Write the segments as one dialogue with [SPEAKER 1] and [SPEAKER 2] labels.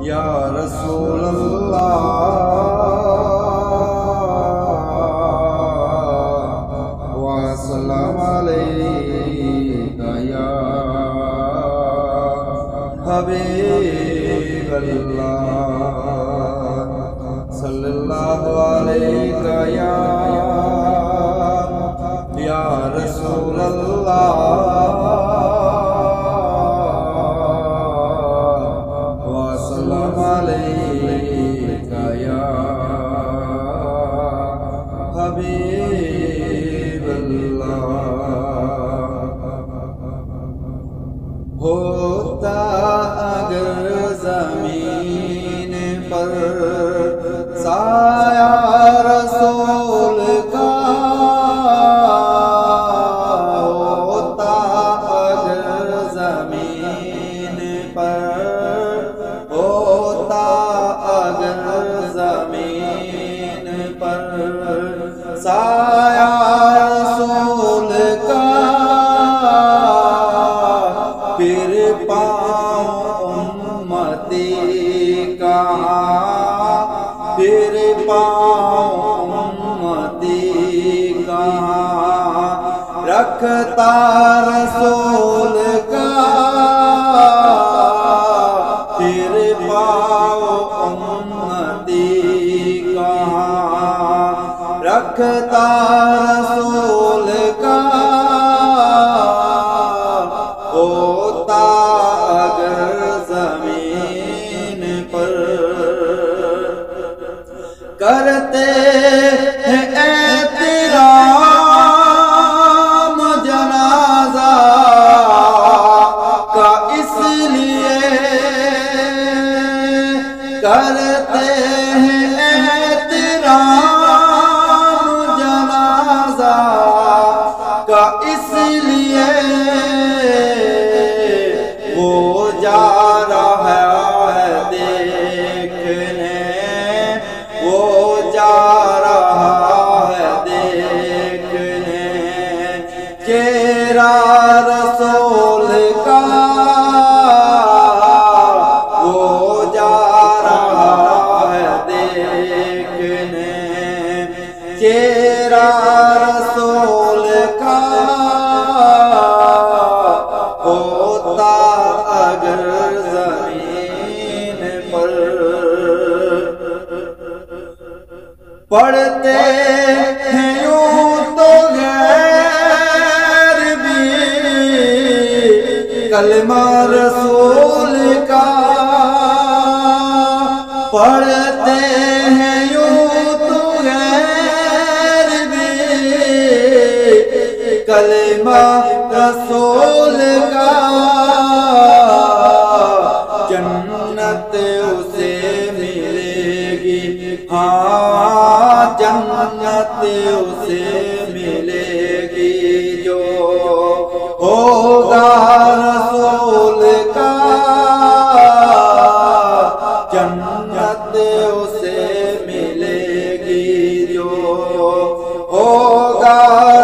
[SPEAKER 1] یا رسول اللہ وسلام علیک یا حبیب اللہ صلی اللہ علیک یا رسول اللہ حبیب اللہ ہوتا اگر زمین پر سایہ رسول کا ہوتا اگر زمین پر ہوتا اگر زمین پر سایہ رسول کا پھر پاؤں امتی کہاں پھر پاؤں امتی کہاں رکھتا رسول کا پھر پاؤں امتی کہاں رکھتا رسول کا ہوتا اگر زمین پر کرتے ہیں احترام جنازہ کا اس لیے کرتے ہیں احترام جنازہ کا اس لیے وہ جا رہا ہے دیکھنے وہ جا رہا ہے دیکھنے چہرہ رسول کا وہ جا رہا ہے دیکھنے چہرہ رسول کا ہوتا اگر زمین پر پڑھتے ہیں یوں تو غیر بھی کلمہ رسول کا پڑھتے ہیں یوں تو غیر بھی کلمہ رسول کا جنت اسے ملے گی ہاں جنت اسے ملے گی جو ہوگا رسول کا جنت اسے ملے گی جو ہوگا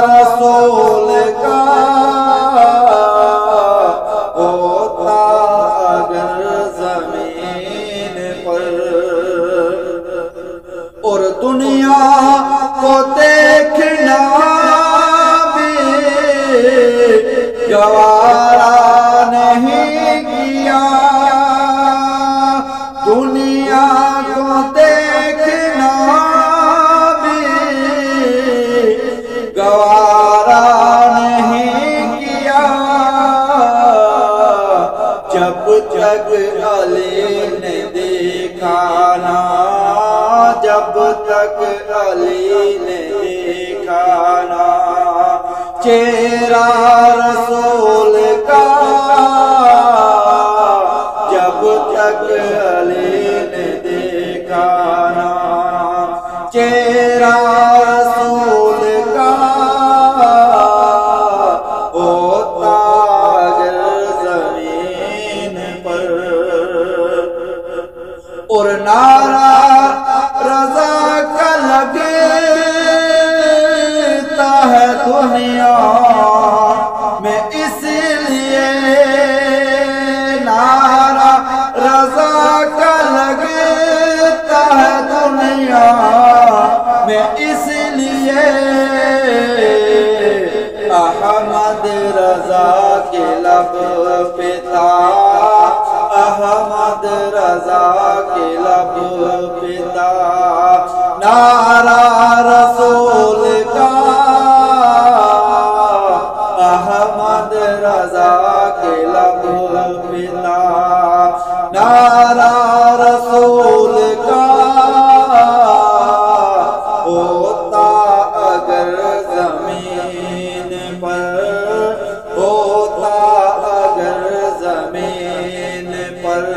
[SPEAKER 1] رسول کا ہوتا اگر زمین پر اور دنیا کو دیکھنا بھی گوارا نہیں کیا دنیا کو دیکھنا بھی گوارا نہیں کیا جب تک علی نے دیکھا نا جب تک علی نے دیکھا نا چہرہ رسول کا جب تک علی نے دیکھا نا چہرہ رسول کا ہوتا اگر زمین پر اور نعرہ رضا کا لگتا ہے دنیا میں اس لیے لب پتا احمد رضا کے لب پتا نعرہ رسول کا احمد رضا کے لب پتا نعرہ رسول کا ہوتا اگر زمین پر ہوتا اگر زمین پر